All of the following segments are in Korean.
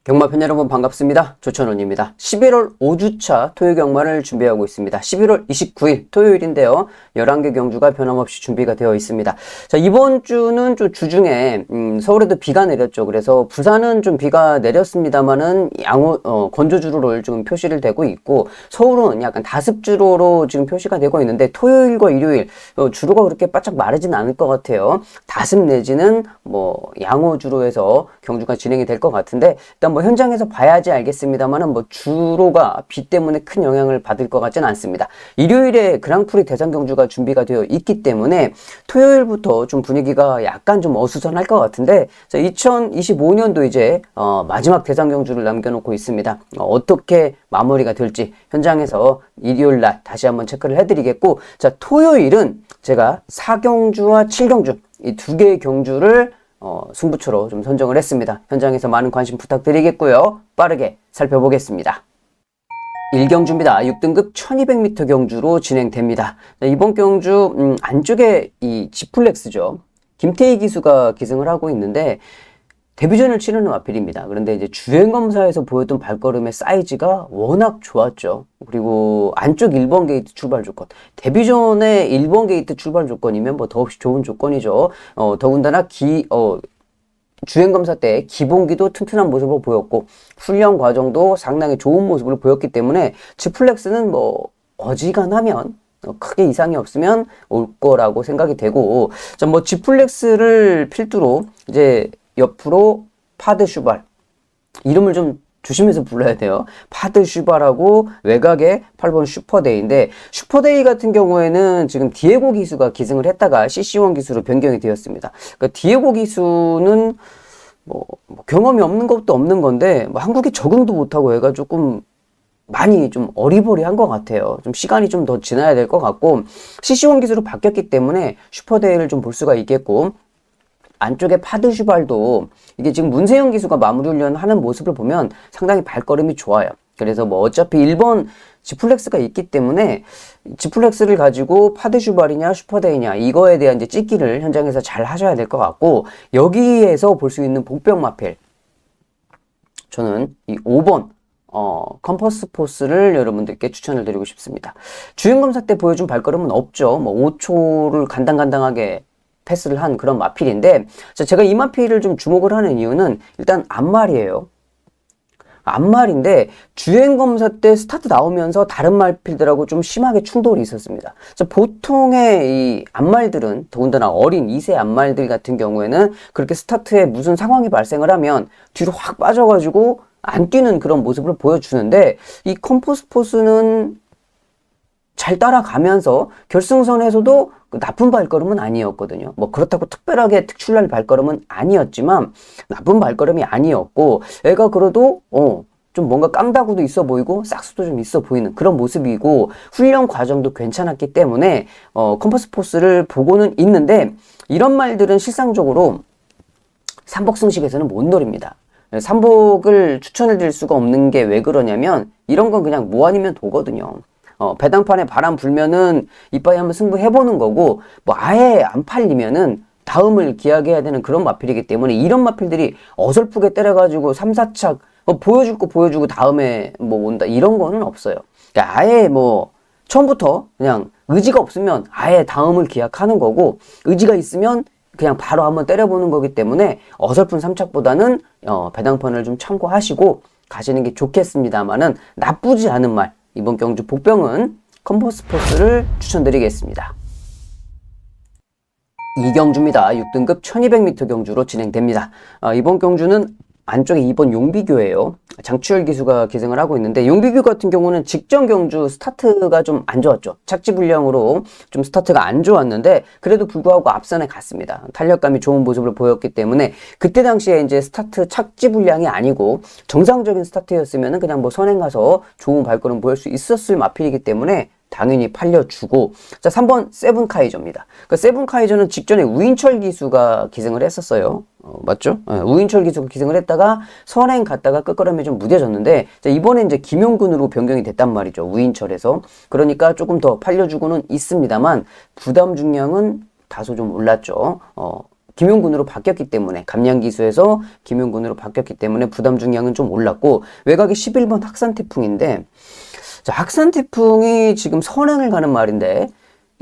경마팬 여러분 반갑습니다. 조천원입니다. 11월 5주차 토요 경마를 준비하고 있습니다. 11월 29일 토요일인데요. 11개 경주가 변함없이 준비가 되어 있습니다. 자, 이번 주는 좀 주중에 서울에도 비가 내렸죠. 그래서 부산은 좀 비가 내렸습니다만은 건조주로를 지금 표시를 되고 있고, 서울은 약간 다습주로로 지금 표시가 되고 있는데, 토요일과 일요일 주로가 그렇게 바짝 마르진 않을 것 같아요. 다습 내지는 양호주로에서 경주가 진행이 될 것 같은데, 일단 현장에서 봐야지 알겠습니다만은 주로가 비 때문에 큰 영향을 받을 것 같지는 않습니다. 일요일에 그랑프리 대상 경주가 준비가 되어 있기 때문에 토요일부터 좀 분위기가 약간 좀 어수선할 것 같은데, 자, 2025년도 이제 마지막 대상 경주를 남겨놓고 있습니다. 어떻게 마무리가 될지 현장에서 일요일 날 다시 한번 체크를 해드리겠고, 자, 토요일은 제가 4경주와 7경주 이 두 개의 경주를 승부처로 좀 선정을 했습니다. 현장에서 많은 관심 부탁드리겠고요. 빠르게 살펴보겠습니다. 1경주입니다. 6등급 1200m 경주로 진행됩니다. 이번 경주 안쪽에 이 지플렉스죠. 김태희 기수가 기승을 하고 있는데 데뷔전을 치르는 마필입니다. 그런데 이제 주행검사에서 보였던 발걸음의 사이즈가 워낙 좋았죠. 그리고 안쪽 1번 게이트 출발 조건, 데뷔전에 1번 게이트 출발 조건이면 더없이 좋은 조건이죠. 더군다나 주행검사 때 기본기도 튼튼한 모습을 보였고, 훈련 과정도 상당히 좋은 모습을 보였기 때문에 지플렉스는 어지간하면 크게 이상이 없으면 올 거라고 생각이 되고, 자, 지플렉스를 필두로 이제 옆으로 파드 슈발, 이름을 좀 조심해서 불러야 돼요. 파드 슈발하고 외곽에 8번 슈퍼데이인데, 슈퍼데이 같은 경우에는 지금 디에고 기수가 기승을 했다가 CC1 기수로 변경이 되었습니다. 그러니까 디에고 기수는 경험이 없는 것도 없는 건데 한국에 적응도 못하고 애가 조금 많이 좀 어리버리한 것 같아요. 좀 시간이 좀 더 지나야 될 것 같고, CC1 기수로 바뀌었기 때문에 슈퍼데이를 좀 볼 수가 있겠고, 안쪽에 파드 슈발도 이게 지금 문세영 기수가 마무리 훈련하는 모습을 보면 상당히 발걸음이 좋아요. 그래서 어차피 1번 지플렉스가 있기 때문에 지플렉스를 가지고 파드 슈발이냐 슈퍼데이냐 이거에 대한 이제 찍기를 현장에서 잘 하셔야 될 것 같고, 여기에서 볼 수 있는 복병 마필, 저는 이 5번 컴퍼스 포스를 여러분들께 추천을 드리고 싶습니다. 주행검사 때 보여준 발걸음은 없죠. 5초를 간당간당하게 패스를 한 그런 마필인데, 제가 이 마필을 좀 주목을 하는 이유는 일단 앞말이에요. 앞말인데 주행검사 때 스타트 나오면서 다른 마필들하고 좀 심하게 충돌이 있었습니다. 보통의 이 앞말들은, 더군다나 어린 2세 앞말들 같은 경우에는 그렇게 스타트에 무슨 상황이 발생을 하면 뒤로 확 빠져가지고 안 뛰는 그런 모습을 보여주는데, 이 컴포스포스는 잘 따라가면서 결승선에서도 나쁜 발걸음은 아니었거든요. 그렇다고 특별하게 특출날 발걸음은 아니었지만 나쁜 발걸음이 아니었고, 애가 그래도 좀 뭔가 깡다구도 있어 보이고 싹수도 좀 있어 보이는 그런 모습이고, 훈련 과정도 괜찮았기 때문에 컴퍼스 포스를 보고는 있는데, 이런 말들은 실상적으로 삼복 승식에서는 못 노립니다. 삼복을 추천해 드릴 수가 없는 게 왜 그러냐면, 이런 건 그냥 뭐 아니면 도거든요. 배당판에 바람 불면은 이빠이 한번 승부해보는 거고, 아예 안 팔리면은 다음을 기약해야 되는 그런 마필이기 때문에, 이런 마필들이 어설프게 때려가지고 3, 4착 보여줄 거 보여주고 다음에 온다, 이런 거는 없어요. 그러니까 아예 처음부터 그냥 의지가 없으면 아예 다음을 기약하는 거고, 의지가 있으면 그냥 바로 한번 때려보는 거기 때문에 어설픈 3착보다는 배당판을 좀 참고하시고 가시는 게 좋겠습니다만은, 나쁘지 않은 말, 이번 경주 복병은 컴퍼스 포스를 추천드리겠습니다. 2경주입니다. 6등급 1200m 경주로 진행됩니다. 이번 경주는 안쪽에 2번 용비교예요. 장추열 기수가 기승을 하고 있는데, 용비교 같은 경우는 직전 경주 스타트가 좀 안 좋았죠. 착지 불량으로 좀 스타트가 안 좋았는데, 그래도 불구하고 앞선에 갔습니다. 탄력감이 좋은 모습을 보였기 때문에, 그때 당시에 이제 스타트 착지 불량이 아니고 정상적인 스타트였으면 그냥 선행 가서 좋은 발걸음 보일 수 있었을 마필이기 때문에 당연히 팔려주고, 자, 3번 세븐카이저입니다. 세븐카이저는 직전에 우인철 기수가 기승을 했었어요. 맞죠? 우인철 기수가 기승을 했다가 선행 갔다가 끝걸음에 좀 무뎌졌는데, 자, 이번에 이제 김용근으로 변경이 됐단 말이죠. 우인철에서. 그러니까 조금 더 팔려주고는 있습니다만 부담 중량은 다소 좀 올랐죠. 김용군으로 바뀌었기 때문에 감량기수에서 김용군으로 바뀌었기 때문에 부담 중량은 좀 올랐고 외곽이 11번 학산태풍인데 자, 학산태풍이 지금 선행을 가는 말인데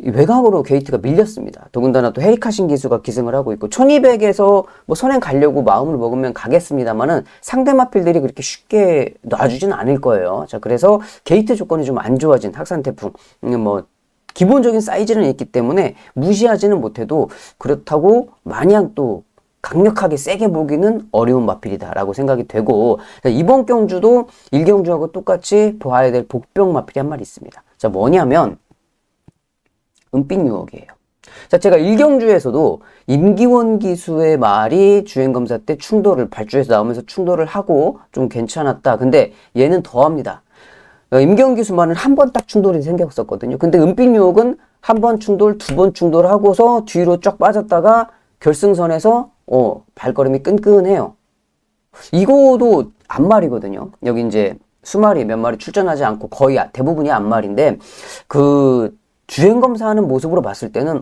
외곽으로 게이트가 밀렸습니다. 더군다나 또 헤리카신 기수가 기승을 하고 있고 1200에서 뭐 선행 가려고 마음을 먹으면 가겠습니다만은 상대 마필들이 그렇게 쉽게 놔주지는 않을 거예요. 자, 그래서 게이트 조건이 좀 안 좋아진 학산태풍 뭐 기본적인 사이즈는 있기 때문에 무시하지는 못해도 그렇다고 마냥 또 강력하게 세게 보기는 어려운 마필이다라고 생각이 되고 이번 경주도 1경주하고 똑같이 봐야 될 복병 마필이 한 마리 있습니다. 자, 뭐냐면 은빛 유혹이에요. 자, 제가 1경주에서도 임기원 기수의 말이 주행검사 때 충돌을 발주해서 나오면서 충돌을 하고 좀 괜찮았다. 근데 얘는 더합니다. 임기원 기수만은 한 번 딱 충돌이 생겼었거든요. 근데 은빛 유혹은 한 번 충돌, 두 번 충돌하고서 뒤로 쫙 빠졌다가 결승선에서 발걸음이 끈끈해요. 이거도 앞말이거든요. 여기 이제 수마리 몇 마리 출전하지 않고 거의 대부분이 앞말인데 그 주행검사하는 모습으로 봤을 때는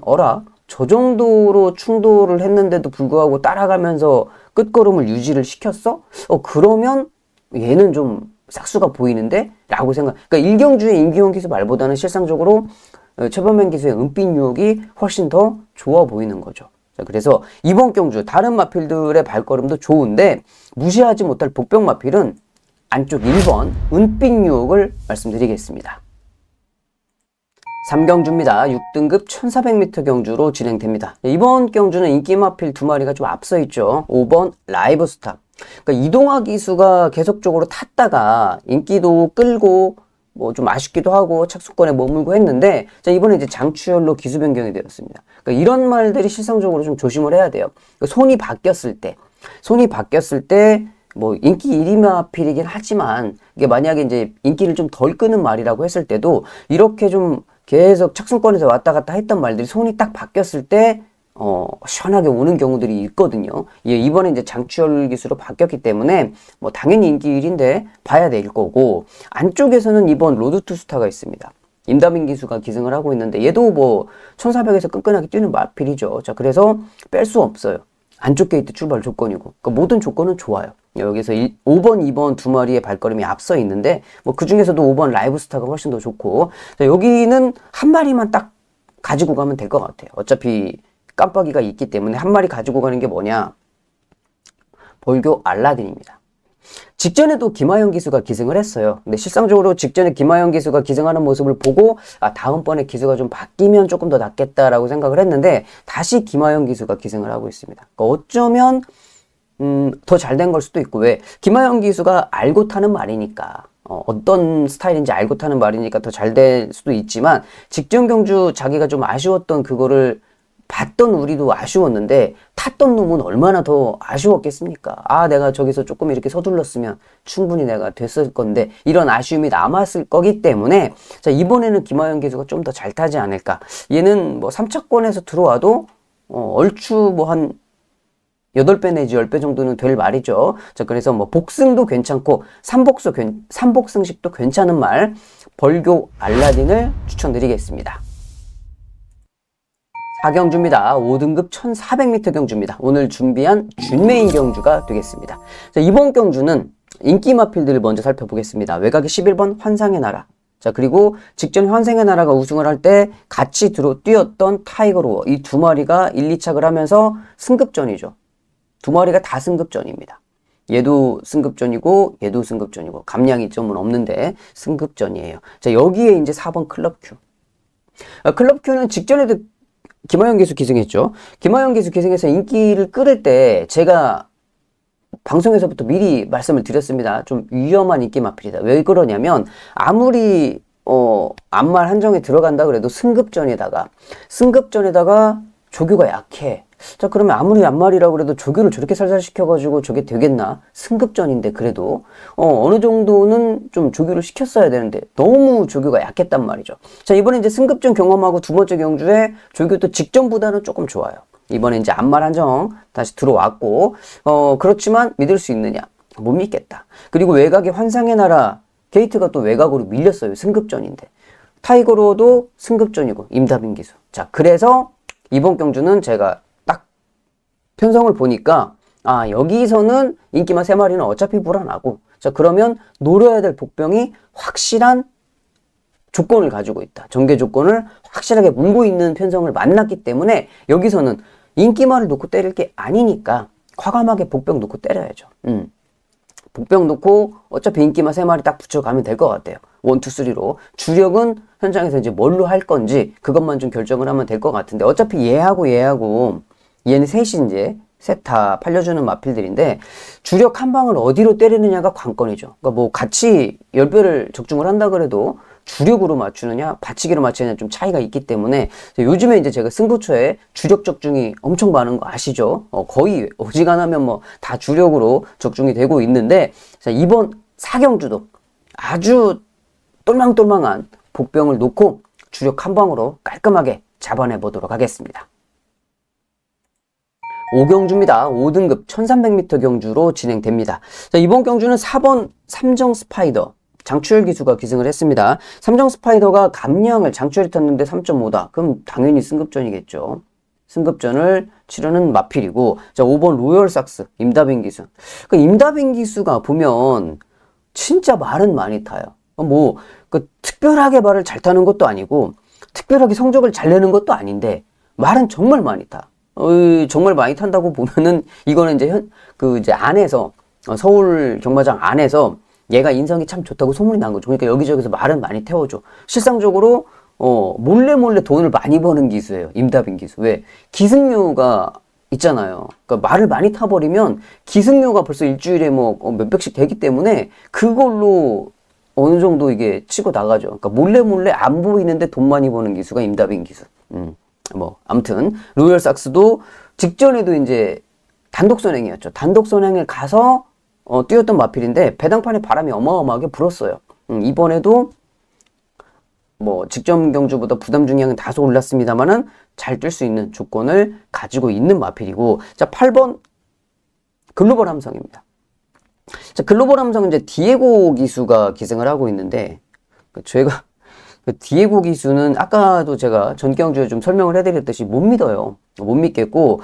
저 정도로 충돌을 했는데도 불구하고 따라가면서 끝걸음을 유지를 시켰어? 그러면 얘는 좀 싹수가 보이는데? 라고 생각. 그러니까 1경주의 임기원 기수 말보다는 실상적으로 최범행 기수의 은빛 유혹이 훨씬 더 좋아 보이는 거죠. 자, 그래서 이번 경주 다른 마필들의 발걸음도 좋은데 무시하지 못할 복병 마필은 안쪽 1번 은빛 유혹을 말씀드리겠습니다. 3경주입니다. 6등급 1400m 경주로 진행됩니다. 이번 경주는 인기 마필 두 마리가 좀 앞서 있죠. 5번 라이브스타. 그러니까 이동화 기수가 계속적으로 탔다가 인기도 끌고 뭐 좀 아쉽기도 하고 착수권에 머물고 했는데 자, 이번에 이제 장추열로 기수 변경이 되었습니다. 그러니까 이런 말들이 실상적으로 좀 조심을 해야 돼요. 그러니까 손이 바뀌었을 때 뭐 인기 1위 마필이긴 하지만 이게 만약에 이제 인기를 좀 덜 끄는 말이라고 했을 때도 이렇게 좀 계속 착순권에서 왔다 갔다 했던 말들이 손이 딱 바뀌었을 때 시원하게 오는 경우들이 있거든요. 이번에 이제 장추열 기수로 바뀌었기 때문에 뭐 당연히 인기 1위인데 봐야 될 거고 안쪽에서는 이번 로드 투 스타가 있습니다. 임다빈 기수가 기승을 하고 있는데 얘도 뭐 1400에서 끈끈하게 뛰는 마필이죠. 자, 그래서 뺄 수 없어요. 안쪽 게이트 출발 조건이고 그러니까 모든 조건은 좋아요. 여기서 5번, 2번 두 마리의 발걸음이 앞서 있는데 뭐 그 중에서도 5번 라이브스타가 훨씬 더 좋고 자, 여기는 한 마리만 딱 가지고 가면 될 것 같아요. 어차피 깜빡이가 있기 때문에 한 마리 가지고 가는 게 뭐냐? 벌교 알라딘입니다. 직전에도 김하영 기수가 기승을 했어요. 근데 실상적으로 직전에 김하영 기수가 기승하는 모습을 보고 다음번에 기수가 좀 바뀌면 조금 더 낫겠다라고 생각을 했는데 다시 김하영 기수가 기승을 하고 있습니다. 그러니까 어쩌면 더 잘 된 걸 수도 있고 왜? 김하영 기수가 알고 타는 말이니까 어떤 스타일인지 알고 타는 말이니까 더 잘 될 수도 있지만 직전 경주 자기가 좀 아쉬웠던 그거를 봤던 우리도 아쉬웠는데 탔던 놈은 얼마나 더 아쉬웠겠습니까? 내가 저기서 조금 이렇게 서둘렀으면 충분히 내가 됐을 건데 이런 아쉬움이 남았을 거기 때문에 자, 이번에는 김하영 기수가 좀 더 잘 타지 않을까. 얘는 뭐 3차권에서 들어와도 얼추 뭐 한 8배 내지 10배 정도는 될 말이죠. 자, 그래서 뭐 복승도 괜찮고 삼복승식도 괜찮은 말 벌교 알라딘을 추천드리겠습니다. 4경주입니다. 5등급 1400m 경주입니다. 오늘 준비한 준메인 경주가 되겠습니다. 자, 이번 경주는 인기 마필들을 먼저 살펴보겠습니다. 외곽이 11번 환상의 나라. 자, 그리고 직전 환상의 나라가 우승을 할 때 같이 뛰었던 타이거로어. 이 두 마리가 1, 2착을 하면서 승급전이죠. 두 마리가 다 승급전입니다. 얘도 승급전이고 얘도 승급전이고 감량이 점은 없는데 승급전이에요. 자, 여기에 이제 4번 클럽 Q. 클럽 Q는 직전에도 김하영 기수 기승했죠. 김하영 기수 기승해서 인기를 끌을 때 제가 방송에서부터 미리 말씀을 드렸습니다. 좀 위험한 인기 마필이다. 왜 그러냐면 아무리 앞말 한정에 들어간다 그래도 승급전에다가 조교가 약해. 자, 그러면 아무리 앞말이라고 그래도 조교를 저렇게 살살 시켜가지고 저게 되겠나? 승급전인데 그래도 어느 정도는 좀 조교를 시켰어야 되는데 너무 조교가 약했단 말이죠. 자, 이번에 이제 승급전 경험하고 두 번째 경주에 조교도 직전보다는 조금 좋아요. 이번에 이제 앞말 한정 다시 들어왔고 그렇지만 믿을 수 있느냐? 못 믿겠다. 그리고 외곽에 환상의 나라 게이트가 또 외곽으로 밀렸어요. 승급전인데 타이거로도 승급전이고 임다빈 기수. 자, 그래서 이번 경주는 제가 딱 편성을 보니까 아, 여기서는 인기마 3마리는 어차피 불안하고, 자, 그러면 노려야 될 복병이 확실한 조건을 가지고 있다. 전개 조건을 확실하게 물고 있는 편성을 만났기 때문에 여기서는 인기마를 놓고 때릴 게 아니니까 과감하게 복병 놓고 때려야죠. 복병 놓고 어차피 인기마 3마리 딱 붙여가면 될 것 같아요. 1, 2, 3로. 주력은 현장에서 이제 뭘로 할 건지 그것만 좀 결정을 하면 될 것 같은데, 어차피 얘하고 얘는 셋이 이제 셋 다 팔려주는 마필들인데 주력 한 방을 어디로 때리느냐가 관건이죠. 그러니까 뭐 같이 10배를 적중을 한다 그래도 주력으로 맞추느냐 받치기로 맞추느냐 좀 차이가 있기 때문에 요즘에 이제 제가 승부처에 주력 적중이 엄청 많은 거 아시죠? 거의 어지간하면 뭐 다 주력으로 적중이 되고 있는데, 자, 이번 사경주도 아주 똘망똘망한 복병을 놓고 주력 한 방으로 깔끔하게 잡아내 보도록 하겠습니다. 5경주입니다. 5등급 1300m 경주로 진행됩니다. 자, 이번 경주는 4번 삼정 스파이더 장추열 기수가 기승을 했습니다. 삼정 스파이더가 감량을 장추열이 탔는데 3.5다. 그럼 당연히 승급전이겠죠. 승급전을 치르는 마필이고, 자, 5번 로열 삭스 임다빈 기수. 그 임다빈 기수가 보면 진짜 말은 많이 타요. 뭐 특별하게 말을 잘 타는 것도 아니고 특별하게 성적을 잘 내는 것도 아닌데 말은 정말 많이 타. 정말 많이 탄다고 보면은 이거는 이제 이제 안에서 서울 경마장 안에서 얘가 인성이 참 좋다고 소문이 난 거죠. 그러니까 여기저기서 말은 많이 태워줘. 실상적으로 몰래 돈을 많이 버는 기수예요. 임다빈 기수. 왜? 기승료가 있잖아요. 그러니까 말을 많이 타버리면 기승료가 벌써 일주일에 뭐 몇백씩 되기 때문에 그걸로 어느 정도 이게 치고 나가죠. 그러니까 몰래 안 보이는데 돈 많이 버는 기수가 임다빈 기수. 뭐 아무튼 로열 삭스도 직전에도 이제 단독 선행이었죠. 단독 선행을 가서 뛰었던 마필인데 배당판에 바람이 어마어마하게 불었어요. 이번에도 뭐 직전 경주보다 부담 중량은 다소 올랐습니다만은 잘 뛸 수 있는 조건을 가지고 있는 마필이고, 자, 8번 글로벌 함성입니다. 자, 글로벌 함성은 이제 디에고 기수가 기승을 하고 있는데, 제가 디에고 기수는 아까도 제가 전 경주에 좀 설명을 해드렸듯이 못 믿어요. 못 믿겠고,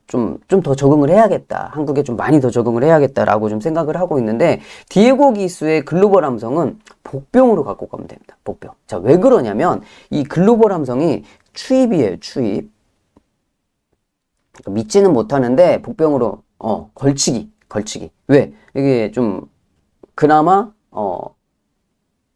좀 더 적응을 해야겠다. 한국에 좀 많이 더 적응을 해야겠다라고 좀 생각을 하고 있는데, 디에고 기수의 글로벌 함성은 복병으로 갖고 가면 됩니다. 복병. 자, 왜 그러냐면, 이 글로벌 함성이 추입이에요, 추입. 그러니까 믿지는 못하는데, 복병으로, 걸치기. 왜? 이게 좀, 그나마,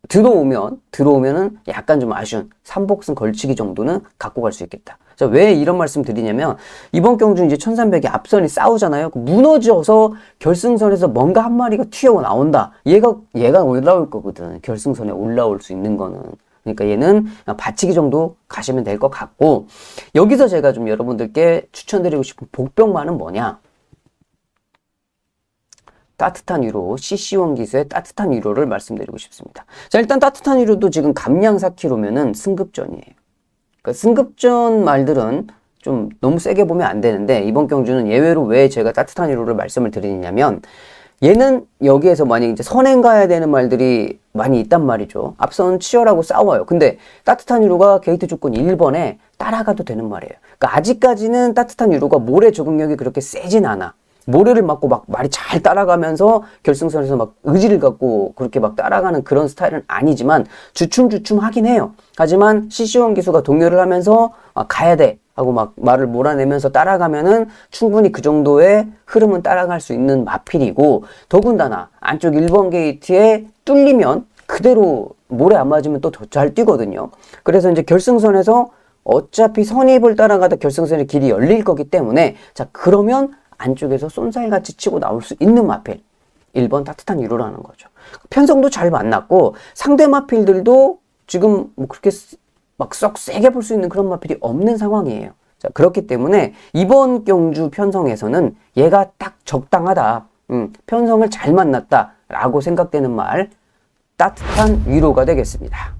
들어오면은 약간 좀 아쉬운 삼복승 걸치기 정도는 갖고 갈 수 있겠다. 자, 왜 이런 말씀 드리냐면, 이번 경주 이제 1300이 앞선이 싸우잖아요. 무너져서 결승선에서 뭔가 한 마리가 튀어 나온다. 얘가 올라올 거거든. 결승선에 올라올 수 있는 거는. 그러니까 얘는 받치기 정도 가시면 될 것 같고, 여기서 제가 좀 여러분들께 추천드리고 싶은 복병만은 뭐냐? 따뜻한 위로, CC1 기수의 따뜻한 위로를 말씀드리고 싶습니다. 자, 일단 따뜻한 위로도 지금 감량 4kg면은 승급전이에요. 그러니까 승급전 말들은 좀 너무 세게 보면 안 되는데, 이번 경주는 예외로 왜 제가 따뜻한 위로를 말씀을 드리냐면, 얘는 여기에서 만약 이제 선행 가야 되는 말들이 많이 있단 말이죠. 앞선 치열하고 싸워요. 근데 따뜻한 위로가 게이트 조건 1번에 따라가도 되는 말이에요. 그러니까 아직까지는 따뜻한 위로가 모래 적응력이 그렇게 세진 않아. 모래를 맞고 막 말이 잘 따라가면서 결승선에서 막 의지를 갖고 그렇게 막 따라가는 그런 스타일은 아니지만 주춤주춤 하긴 해요. 하지만 CC1 기수가 동요를 하면서 가야 돼 하고 막 말을 몰아내면서 따라가면은 충분히 그 정도의 흐름은 따라갈 수 있는 마필이고, 더군다나 안쪽 1번 게이트에 뚫리면 그대로 모래 안 맞으면 또 더 잘 뛰거든요. 그래서 이제 결승선에서 어차피 선입을 따라가다 결승선의 길이 열릴 거기 때문에, 자, 그러면 안쪽에서 쏜살같이 치고 나올 수 있는 마필 1번 따뜻한 위로라는 거죠. 편성도 잘 만났고 상대 마필들도 지금 뭐 그렇게 막 썩 세게 볼 수 있는 그런 마필이 없는 상황이에요. 자, 그렇기 때문에 이번 경주 편성에서는 얘가 딱 적당하다, 편성을 잘 만났다 라고 생각되는 말, 따뜻한 위로가 되겠습니다.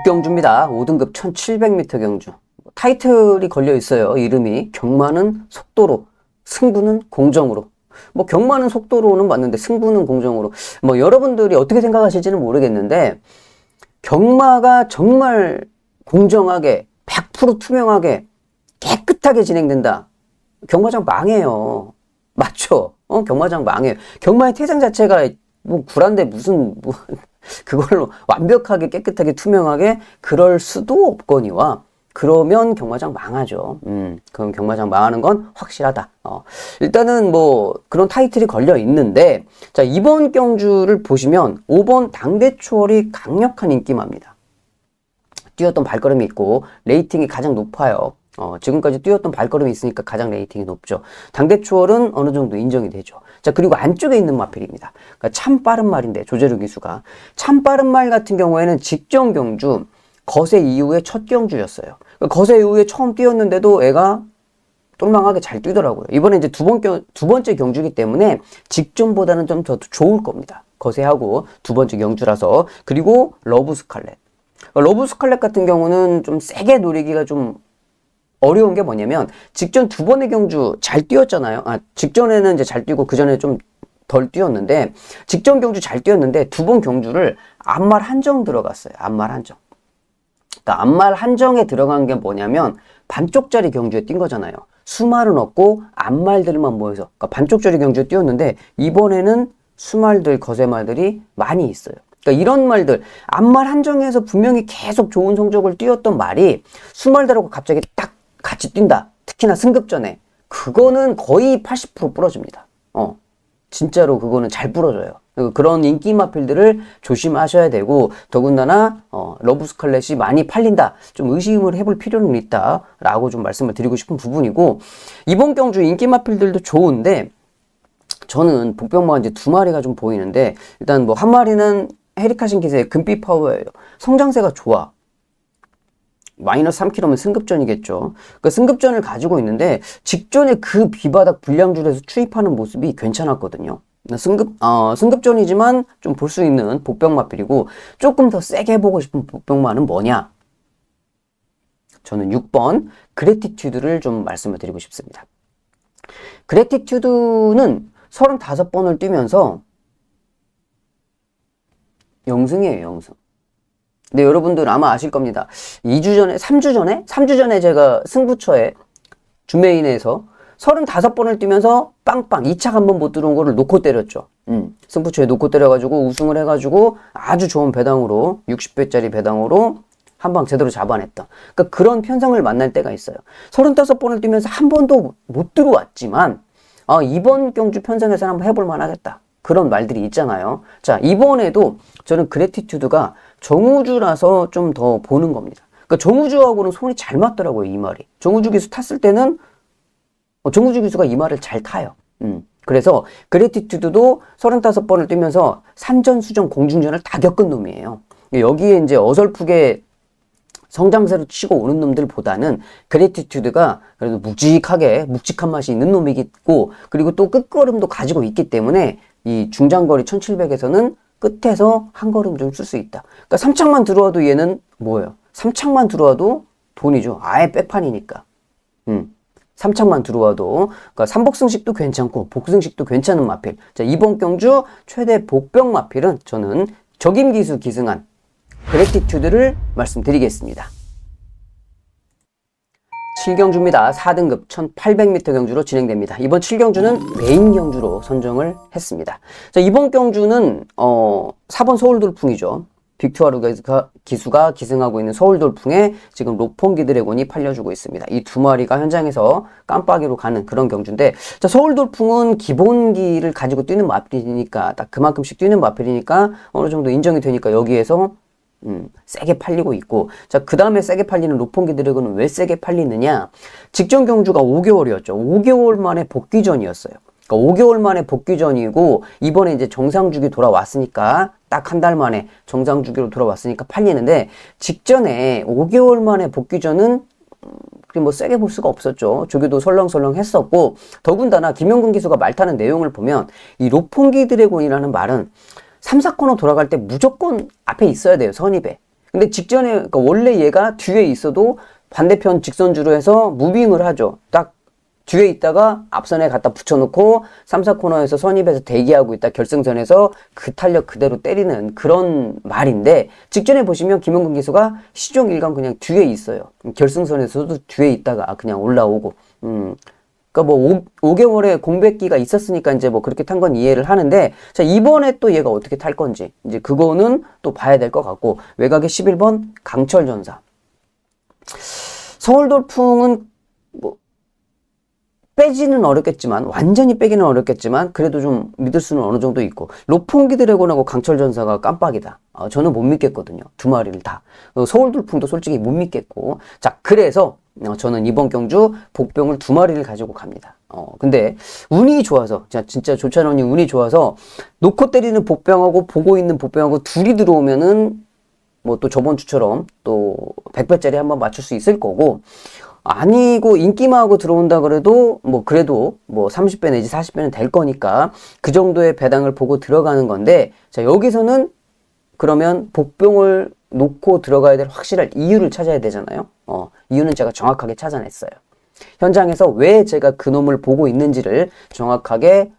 6경주입니다. 5등급 1700m 경주. 타이틀이 걸려 있어요. 이름이 경마는 속도로, 승부는 공정으로. 뭐 경마는 속도로는 맞는데 승부는 공정으로. 뭐 여러분들이 어떻게 생각하실지는 모르겠는데, 경마가 정말 공정하게 100% 투명하게 깨끗하게 진행된다. 경마장 망해요. 맞죠? 경마장 망해요. 경마의 태생 자체가 뭐 구란데 무슨 뭐 그걸로 완벽하게 깨끗하게 투명하게 그럴 수도 없거니와 그러면 경마장 망하죠. 그럼 경마장 망하는 건 확실하다. 일단은 뭐 그런 타이틀이 걸려 있는데 자, 이번 경주를 보시면 5번 당대추월이 강력한 인기마입니다. 뛰었던 발걸음이 있고 레이팅이 가장 높아요. 지금까지 뛰었던 발걸음이 있으니까 가장 레이팅이 높죠. 당대추월은 어느 정도 인정이 되죠. 자, 그리고 안쪽에 있는 마필입니다. 그러니까 참 빠른 말인데 조재료 기수가 참 빠른 말 같은 경우에는 직전 경주 거세 이후에 첫 경주였어요. 그러니까 거세 이후에 처음 뛰었는데도 애가 똘망하게 잘 뛰더라고요. 이번에 이제 두 번째 경주이기 때문에 직전보다는 좀 더 좋을 겁니다. 거세하고 두 번째 경주라서. 그리고 러브 스칼렛. 러브 스칼렛 같은 경우는 좀 세게 노리기가 좀 어려운 게 뭐냐면 직전 두 번의 경주 잘 뛰었잖아요. 직전에는 이제 잘 뛰고 그 전에 좀 덜 뛰었는데 직전 경주 잘 뛰었는데 두 번 경주를 앞말 한정 들어갔어요. 앞말 한정. 그러니까 앞말 한정에 들어간 게 뭐냐면 반쪽짜리 경주에 뛴 거잖아요. 수말은 없고 앞말들만 모여서 그러니까 반쪽짜리 경주에 뛰었는데 이번에는 수말들 거세말들이 많이 있어요. 그러니까 이런 말들 앞말 한정에서 분명히 계속 좋은 성적을 띄웠던 말이 수말들하고 갑자기 딱 같이 뛴다. 특히나 승급전에 그거는 거의 80% 부러집니다. 진짜로 그거는 잘 부러져요. 그런 인기 마필들을 조심하셔야 되고 더군다나 러브 스칼렛이 많이 팔린다. 좀 의심을 해볼 필요는 있다. 라고 좀 말씀을 드리고 싶은 부분이고 이번 경주 인기 마필들도 좋은데 저는 복병마가 이제 두 마리가 좀 보이는데 일단 뭐 한 마리는 헤리카신 기세의 금빛 파워예요. 성장세가 좋아. 마이너스 3kg면 승급전이겠죠. 그 승급전을 가지고 있는데 직전에 그 비바닥 불량줄에서 추입하는 모습이 괜찮았거든요. 승급전이지만 좀 볼 수 있는 복병마필이고 조금 더 세게 해보고 싶은 복병마는 뭐냐? 저는 6번 그래티튜드를 좀 말씀을 드리고 싶습니다. 그래티튜드는 35번을 뛰면서 영승이에요, 영승. 근데 여러분들 아마 아실 겁니다. 3주 전에 제가 승부처에 준메인에서 35번을 뛰면서 빵빵 2차 한 번 못 들어온 거를 놓고 때렸죠. 승부처에 놓고 때려가지고 우승을 해가지고 아주 좋은 배당으로 60배짜리 배당으로 한 방 제대로 잡아냈다. 그러니까 그런 편성을 만날 때가 있어요. 35번을 뛰면서 한 번도 못 들어왔지만 이번 경주 편성에서는 한번 해볼 만하겠다. 그런 말들이 있잖아요. 자, 이번에도 저는 그래티튜드가 정우주라서 좀 더 보는 겁니다. 그러니까 정우주하고는 손이 잘 맞더라고요, 이 말이. 정우주 기수 탔을 때는 정우주 기수가 이 말을 잘 타요. 그래서 그래티튜드도 35번을 뛰면서 산전, 수전, 공중전을 다 겪은 놈이에요. 여기에 이제 어설프게 성장세로 치고 오는 놈들보다는 그래티튜드가 그래도 묵직한 맛이 있는 놈이고 그리고 또 끝걸음도 가지고 있기 때문에 이 중장거리 1700에서는 끝에서 한 걸음 좀 쓸 수 있다. 그러니까 3창만 들어와도 얘는 뭐예요? 3창만 들어와도 돈이죠. 아예 빼판이니까. 3창만 들어와도 그러니까 삼복승식도 괜찮고 복승식도 괜찮은 마필. 자, 이번 경주 최대 복병 마필은 저는 적임기수 기승한 그래티튜드를 말씀드리겠습니다. 7경주입니다. 4등급 1800m 경주로 진행됩니다. 이번 7경주는 메인 경주로 선정을 했습니다. 자, 이번 경주는 4번 서울돌풍이죠. 빅투아르 기수가 기승하고 있는 서울돌풍에 지금 로폰기 드래곤이 팔려주고 있습니다. 이 두 마리가 현장에서 깜빡이로 가는 그런 경주인데 자, 서울돌풍은 기본기를 가지고 뛰는 마필이니까 딱 그만큼씩 뛰는 마필이니까 어느 정도 인정이 되니까 여기에서 세게 팔리고 있고 자, 그 다음에 세게 팔리는 로폰기 드래곤은 왜 세게 팔리느냐? 직전 경주가 5개월이었죠. 5개월 만에 복귀전이었어요. 그러니까 5개월 만에 복귀전이고 이번에 이제 정상주기 돌아왔으니까 딱 한 달 만에 정상주기로 돌아왔으니까 팔리는데 직전에 5개월 만에 복귀전은 그리 뭐 세게 볼 수가 없었죠. 조교도 설렁설렁 했었고 더군다나 김영근 기수가 말 타는 내용을 보면 이 로폰기 드래곤이라는 말은 3, 4코너 돌아갈 때 무조건 앞에 있어야 돼요. 선입에. 근데 직전에 그러니까 원래 얘가 뒤에 있어도 반대편 직선주로 해서 무빙을 하죠. 딱 뒤에 있다가 앞선에 갖다 붙여놓고 3, 4코너에서 선입에서 대기하고 있다 결승선에서 그 탄력 그대로 때리는 그런 말인데, 직전에 보시면 김영근 기수가 시종 1강 그냥 뒤에 있어요. 결승선에서도 뒤에 있다가 그냥 올라오고, 그러니까 뭐 5개월의 공백기가 있었으니까 이제 뭐 그렇게 탄 건 이해를 하는데, 자, 이번에 또 얘가 어떻게 탈 건지 이제 그거는 또 봐야 될 것 같고, 외곽의 11번 강철전사. 서울돌풍은 뭐 빼지는 어렵겠지만, 완전히 빼기는 어렵겠지만 그래도 좀 믿을 수는 어느 정도 있고, 로폰기 드래곤하고 강철전사가 깜빡이다. 저는 못 믿겠거든요. 두 마리를 다. 서울돌풍도 솔직히 못 믿겠고. 자, 그래서 저는 이번 경주 복병을 두 마리를 가지고 갑니다. 근데 운이 좋아서, 진짜 조찬원이 운이 좋아서 놓고 때리는 복병하고 보고 있는 복병하고 둘이 들어오면은 뭐 또 저번 주처럼 또 100배짜리 한번 맞출 수 있을 거고, 아니고 인기만 하고 들어온다 그래도 뭐 그래도 뭐 30배 내지 40배는 될 거니까 그 정도의 배당을 보고 들어가는 건데, 자, 여기서는 그러면 복병을 놓고 들어가야 될 확실한 이유를 찾아야 되잖아요. 이유는 제가 정확하게 찾아냈어요. 현장에서 왜 제가 그놈을 보고 있는지를 정확하게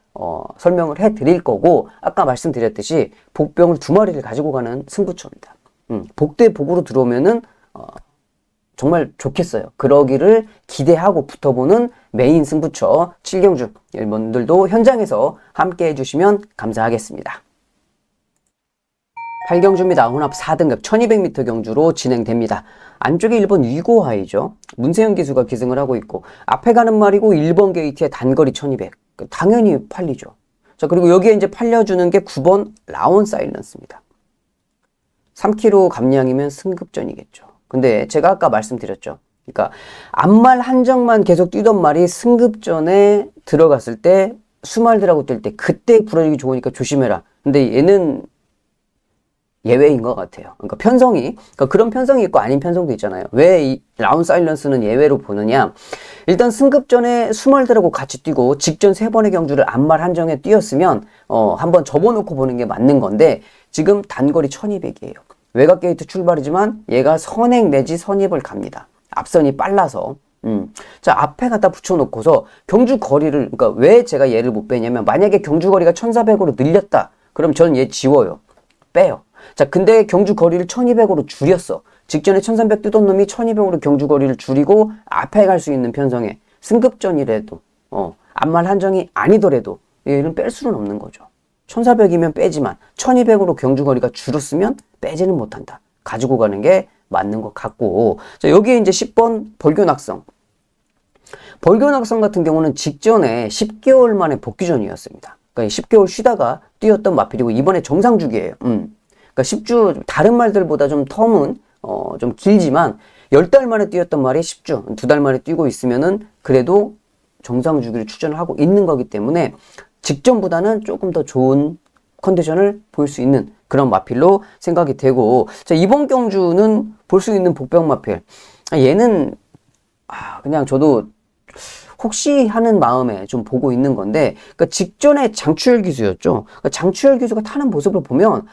설명을 해 드릴 거고, 아까 말씀드렸듯이 복병을 두 마리를 가지고 가는 승부처입니다. 복대 복으로 들어오면은 정말 좋겠어요. 그러기를 기대하고 붙어보는 메인 승부처 7경주 여러분들도 현장에서 함께 해주시면 감사하겠습니다. 8경주입니다. 혼합 4등급 1200m 경주로 진행됩니다. 안쪽에 1번 위고하이죠. 문세영 기수가 기승을 하고 있고, 앞에 가는 말이고 1번 게이트의 단거리 1200. 당연히 팔리죠. 자, 그리고 여기에 이제 팔려주는 게 9번 라온 사일런스입니다. 3kg 감량이면 승급전이겠죠. 근데 제가 아까 말씀드렸죠. 그러니까 앞말 한정만 계속 뛰던 말이 승급전에 들어갔을 때 수말들하고 뛸 때 그때 부러지기 좋으니까 조심해라. 근데 얘는 예외인 것 같아요. 그러니까 편성이, 그러니까 그런 편성이 있고 아닌 편성도 있잖아요. 왜 이 라운 사일런스는 예외로 보느냐? 일단 승급전에 수말들하고 같이 뛰고 직전 3번의 경주를 앞말 한정에 뛰었으면 한번 접어놓고 보는 게 맞는 건데, 지금 단거리 1200이에요. 외곽 게이트 출발이지만 얘가 선행 내지 선입을 갑니다. 앞선이 빨라서. 자, 앞에 갖다 붙여놓고서 경주 거리를, 그러니까 왜 제가 얘를 못 빼냐면, 만약에 경주 거리가 1400으로 늘렸다. 그럼 저는 얘 지워요. 빼요. 자, 근데 경주 거리를 1200으로 줄였어. 직전에 1300 뛰던 놈이 1200으로 경주 거리를 줄이고 앞에 갈 수 있는 편성에 승급전이라도, 앞말 한정이 아니더라도 얘는 뺄 수는 없는 거죠. 1400이면 빼지만 1200으로 경주 거리가 줄었으면 빼지는 못한다. 가지고 가는 게 맞는 것 같고, 자, 여기에 이제 10번 벌교낙성. 벌교낙성 같은 경우는 직전에 10개월 만에 복귀전이었습니다. 그러니까 10개월 쉬다가 뛰었던 마필이고, 이번에 정상주기예요. 그러니까 10주, 다른 말들보다 좀 텀은 좀 길지만 10달 만에 뛰었던 말이 10주, 2달 만에 뛰고 있으면은 그래도 정상주기를 추천을 하고 있는 거기 때문에 직전보다는 조금 더 좋은 컨디션을 볼 수 있는 그런 마필로 생각이 되고, 자, 이번 경주는 볼 수 있는 복병 마필. 얘는 그냥 저도 혹시 하는 마음에 좀 보고 있는 건데, 그러니까 직전에 장추열 기수였죠. 그러니까 장추열 기수가 타는 모습을 보면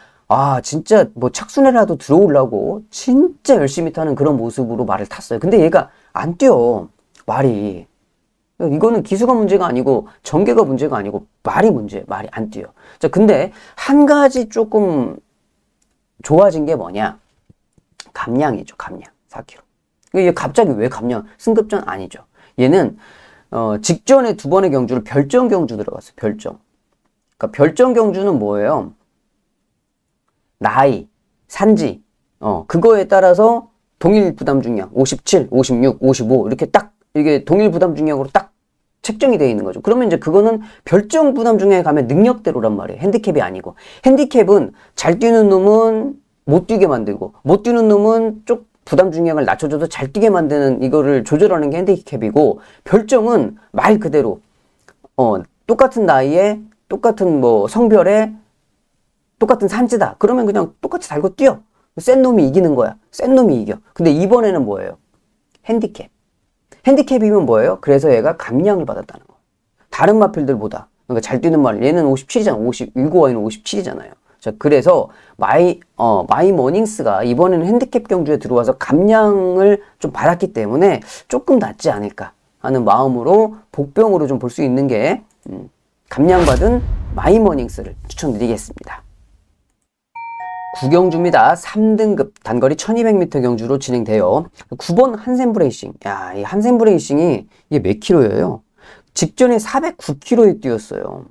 진짜 뭐 착순회라도 들어오려고 진짜 열심히 타는 그런 모습으로 말을 탔어요. 근데 얘가 안 뛰어, 말이. 이거는 기수가 문제가 아니고 전개가 문제가 아니고 말이 문제예요. 말이 안 뛰어. 자, 근데 한 가지 조금 좋아진 게 뭐냐? 감량이죠. 감량. 4kg. 이게 갑자기 왜 감량? 승급전 아니죠. 얘는 직전에 2번의 경주를 별정 경주 들어갔어요. 별정. 그러니까 별정 경주는 뭐예요? 나이, 산지, 그거에 따라서 동일 부담 중량 57, 56, 55 이렇게 딱, 이게 동일 부담 중량으로 딱 책정이 되어 있는 거죠. 그러면 이제 그거는 별정 부담 중량에 가면 능력대로란 말이에요. 핸디캡이 아니고. 핸디캡은 잘 뛰는 놈은 못 뛰게 만들고, 못 뛰는 놈은 쪽 부담 중량을 낮춰줘도 잘 뛰게 만드는, 이거를 조절하는 게 핸디캡이고, 별정은 말 그대로 똑같은 나이에 똑같은 뭐 성별에 똑같은 산지다. 그러면 그냥 똑같이 달고 뛰어. 센 놈이 이기는 거야. 센 놈이 이겨. 근데 이번에는 뭐예요? 핸디캡. 핸디캡이면 뭐예요? 그래서 얘가 감량을 받았다는 거. 다른 마필들보다. 그러니까 잘 뛰는 말, 얘는 57이잖아. 6호와이는 57이잖아요. 자, 그래서 마이 머닝스가 이번에는 핸디캡 경주에 들어와서 감량을 좀 받았기 때문에 조금 낫지 않을까. 하는 마음으로 복병으로 좀 볼 수 있는 게 감량받은 마이머닝스를 추천드리겠습니다. 9경주입니다. 3등급 단거리 1200m 경주로 진행돼요. 9번 한센브레이싱. 야, 이 한센브레이싱이 이게 몇 킬로예요? 직전에 409km에 뛰었어요.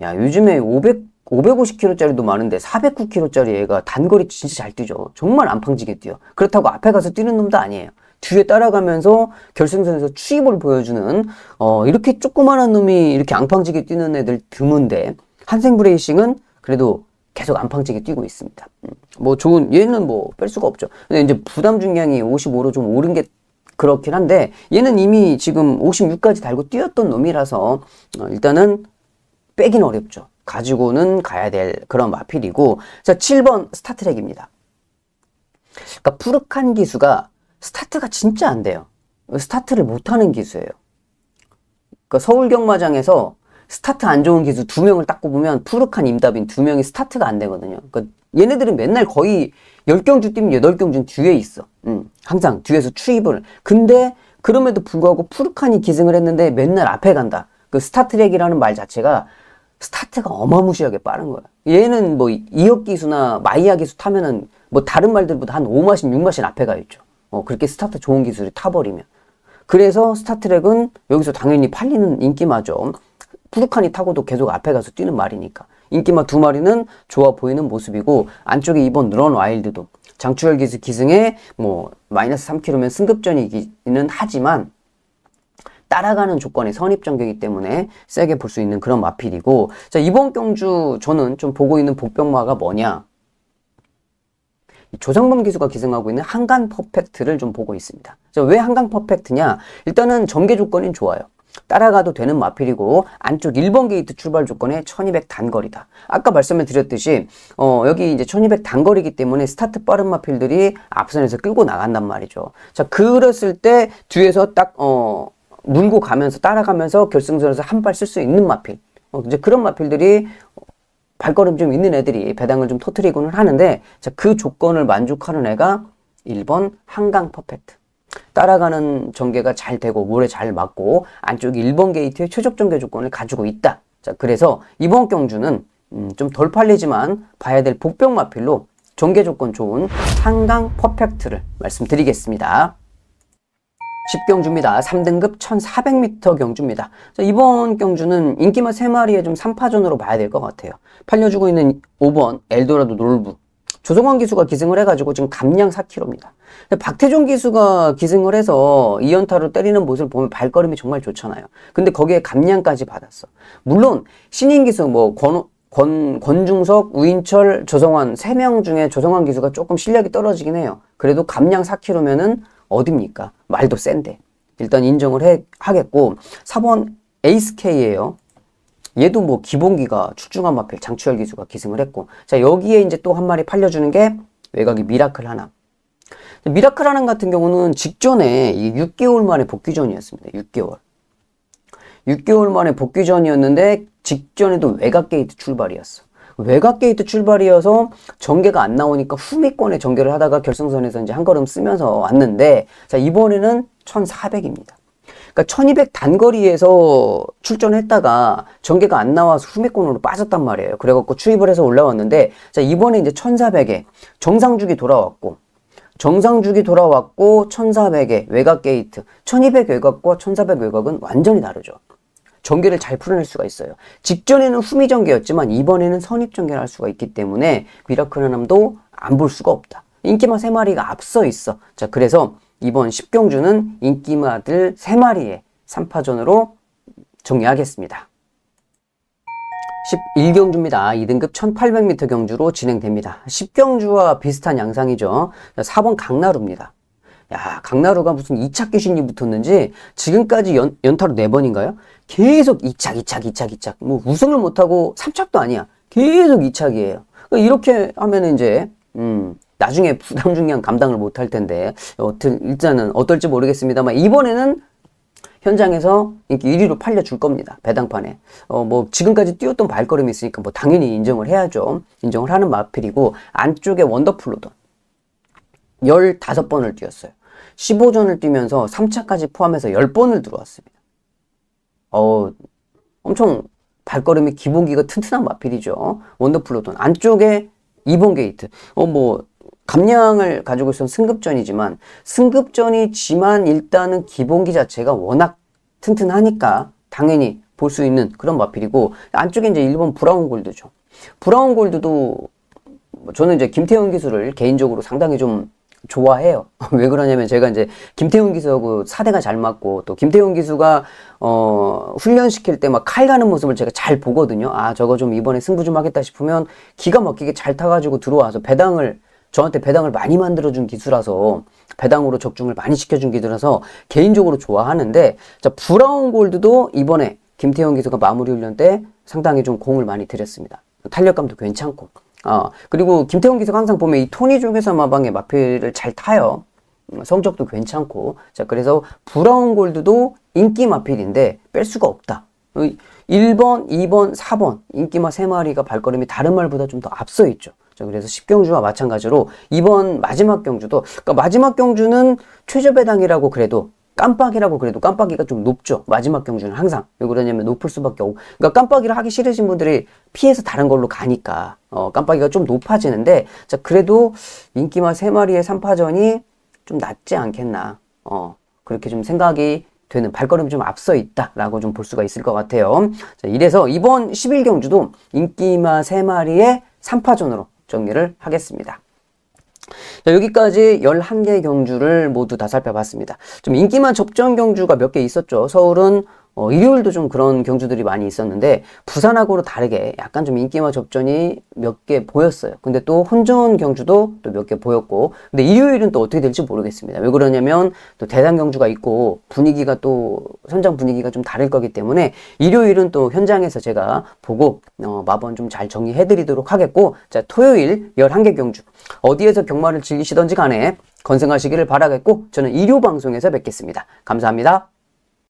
야, 요즘에 550km짜리도 많은데 409km짜리 애가 단거리 진짜 잘 뛰죠. 정말 안팡지게 뛰어. 그렇다고 앞에 가서 뛰는 놈도 아니에요. 뒤에 따라가면서 결승선에서 추입을 보여주는 이렇게 조그마한 놈이 이렇게 앙팡지게 뛰는 애들 드문데 한센브레이싱은 그래도 계속 안팡지게 뛰고 있습니다. 뭐 좋은 얘는 뭐 뺄 수가 없죠. 근데 이제 부담 중량이 55로 좀 오른 게 그렇긴 한데 얘는 이미 지금 56까지 달고 뛰었던 놈이라서 일단은 빼긴 어렵죠. 가지고는 가야 될 그런 마필이고. 자, 7번 스타트랙입니다. 그러니까 푸르칸 기수가 스타트가 진짜 안 돼요. 스타트를 못하는 기수예요. 그러니까 서울 경마장에서 스타트 안 좋은 기수 2명을 딱 꼽으면 푸르칸, 임다빈 2명이 스타트가 안 되거든요. 그러니까 얘네들은 맨날 거의 10경주 뛰면 8경주는 뒤에 있어. 항상 뒤에서 추입을. 근데 그럼에도 불구하고 푸르칸이 기승을 했는데 맨날 앞에 간다. 그 스타트랙이라는 말 자체가 스타트가 어마무시하게 빠른 거야. 얘는 뭐 이역 기수나 마이야 기수 타면은 뭐 다른 말들보다 한 5마신, 6마신 앞에 가 있죠. 그렇게 스타트 좋은 기술이 타버리면. 그래서 스타트랙은 여기서 당연히 팔리는 인기마죠. 푸르칸이 타고도 계속 앞에 가서 뛰는 말이니까. 인기마 2마리는 좋아 보이는 모습이고, 안쪽에 이번 런 와일드도 장추열 기수 기승에 뭐 마이너스 3km면 승급전이기는 하지만 따라가는 조건이 선입전개이기 때문에 세게 볼 수 있는 그런 마필이고. 자, 이번 경주 저는 좀 보고 있는 복병마가 뭐냐, 조성범 기수가 기승하고 있는 한강 퍼펙트를 좀 보고 있습니다. 자, 왜 한강 퍼펙트냐? 일단은 전개 조건이 좋아요. 따라가도 되는 마필이고 안쪽 1번 게이트 출발 조건에 1200 단거리다. 아까 말씀을 드렸듯이 여기 이제 1200 단거리이기 때문에 스타트 빠른 마필들이 앞선에서 끌고 나간단 말이죠. 자, 그랬을 때 뒤에서 딱 물고 가면서 따라가면서 결승선에서 한 발 쓸 수 있는 마필. 이제 그런 마필들이 발걸음 좀 있는 애들이 배당을 좀 터트리고는 하는데, 자, 그 조건을 만족하는 애가 1번 한강 퍼펙트. 따라가는 전개가 잘 되고 물에 잘 맞고 안쪽 1번 게이트의 최적 전개 조건을 가지고 있다. 자, 그래서 이번 경주는 좀 덜 팔리지만 봐야 될 복병 마필로 전개 조건 좋은 한강 퍼펙트를 말씀드리겠습니다. 10경주입니다. 3등급 1400m 경주입니다. 자, 이번 경주는 인기마 3마리의 좀 3파전으로 봐야 될 것 같아요. 팔려주고 있는 5번 엘도라도 놀부. 조성환 기수가 기승을 해가지고 지금 감량 4km입니다. 박태종 기수가 기승을 해서 2연타로 때리는 모습을 보면 발걸음이 정말 좋잖아요. 근데 거기에 감량까지 받았어. 물론 신인 기수 뭐 권중석, 우인철, 조성환 3명 중에 조성환 기수가 조금 실력이 떨어지긴 해요. 그래도 감량 4km면은 어딥니까? 말도 센데. 일단 인정을 하겠고. 4번 에이스K예요. 얘도 뭐 기본기가 출중한 마필 장추열 기수가 기승을 했고. 자, 여기에 이제 또 한 마리 팔려주는 게 외곽이 미라클 하남. 미라클 하남 같은 경우는 직전에 이게 6개월 만에 복귀전이었습니다. 6개월 만에 복귀전이었는데 직전에도 외곽 게이트 출발이었어. 외곽 게이트 출발이어서 전개가 안 나오니까 후미권에 전개를 하다가 결승선에서 이제 한 걸음 쓰면서 왔는데, 자, 이번에는 1400입니다. 그러니까 1200 단거리에서 출전했다가 전개가 안 나와서 후미권으로 빠졌단 말이에요. 그래갖고 추입을 해서 올라왔는데, 자, 이번에 이제 1400에 정상주기 돌아왔고 1400에 외곽 게이트, 1200 외곽과 1400 외곽은 완전히 다르죠. 전개를 잘 풀어낼 수가 있어요. 직전에는 후미 전개였지만 이번에는 선입 전개를 할 수가 있기 때문에 미라클 하남도 안 볼 수가 없다. 인기마 3마리가 앞서 있어. 자, 그래서 이번 10경주는 인기마들 3마리의 3파전으로 정리하겠습니다. 11경주입니다. 2등급 1800m 경주로 진행됩니다. 10경주와 비슷한 양상이죠. 4번 강나루입니다. 야, 강나루가 무슨 2착 귀신이 붙었는지 지금까지 연타로 4번인가요? 계속 2착. 뭐 우승을 못하고 3착도 아니야. 계속 2착이에요. 이렇게 하면 이제 나중에 부담 중량 감당을 못할 텐데 일단은 어떨지 모르겠습니다만 이번에는 현장에서 인기 1위로 팔려줄 겁니다. 배당판에. 뭐 지금까지 뛰었던 발걸음이 있으니까 뭐 당연히 인정을 해야죠. 인정을 하는 마필이고, 안쪽에 원더풀로던 15번을 뛰었어요. 15전을 뛰면서 3차까지 포함해서 10번을 들어왔습니다. 엄청 발걸음이 기본기가 튼튼한 마필이죠. 원더풀로돈 안쪽에 2번 게이트. 감량을 가지고 있었던 승급전이지만 승급전이지만 일단은 기본기 자체가 워낙 튼튼하니까 당연히 볼 수 있는 그런 마필이고, 안쪽에 이제 1번 브라운 골드죠. 브라운 골드도 저는 이제 김태훈 기수를 개인적으로 상당히 좀 좋아해요. 왜 그러냐면 제가 이제 김태훈 기수하고 사대가 잘 맞고, 또 김태훈 기수가 훈련시킬 때 막 칼 가는 모습을 제가 잘 보거든요. 저거 좀 이번에 승부 좀 하겠다 싶으면 기가 막히게 잘 타가지고 들어와서 저한테 배당을 많이 만들어준 기수라서, 배당으로 적중을 많이 시켜준 기수라서 개인적으로 좋아하는데, 자, 브라운 골드도 이번에 김태형 기수가 마무리 훈련 때 상당히 좀 공을 많이 들였습니다. 탄력감도 괜찮고. 그리고 김태형 기수가 항상 보면 이 토니 중에서 마방의 마필을 잘 타요. 성적도 괜찮고. 자, 그래서 브라운 골드도 인기 마필인데 뺄 수가 없다. 1번, 2번, 4번 인기마 3마리가 발걸음이 다른 말보다 좀 더 앞서 있죠. 자, 그래서 10경주와 마찬가지로 이번 마지막 경주도, 그러니까 마지막 경주는 최저 배당이라고 그래도, 깜빡이라고 그래도 깜빡이가 좀 높죠. 마지막 경주는 항상. 왜 그러냐면 높을 수밖에 없고, 그러니까 깜빡이를 하기 싫으신 분들이 피해서 다른 걸로 가니까 깜빡이가 좀 높아지는데, 자, 그래도 인기마 3마리의 3파전이 좀 낫지 않겠나, 그렇게 좀 생각이 되는, 발걸음이 좀 앞서 있다라고 좀 볼 수가 있을 것 같아요. 자, 이래서 이번 11경주도 인기마 3마리의 3파전으로 정리를 하겠습니다. 자, 여기까지 11개 경주를 모두 다 살펴봤습니다. 좀 인기만 접전 경주가 몇 개 있었죠. 서울은 일요일도 좀 그런 경주들이 많이 있었는데, 부산하고는 다르게 약간 좀 인기만 접전이 몇 개 보였어요. 근데 또 혼전 경주도 또 몇 개 보였고, 근데 일요일은 또 어떻게 될지 모르겠습니다. 왜 그러냐면 또 대단 경주가 있고 분위기가 또 현장 분위기가 좀 다를 거기 때문에 일요일은 또 현장에서 제가 보고 마번 좀 잘 정리해 드리도록 하겠고, 자, 토요일 11개 경주 어디에서 경마를 즐기시던지 간에 건승하시기를 바라겠고, 저는 일요 방송에서 뵙겠습니다. 감사합니다.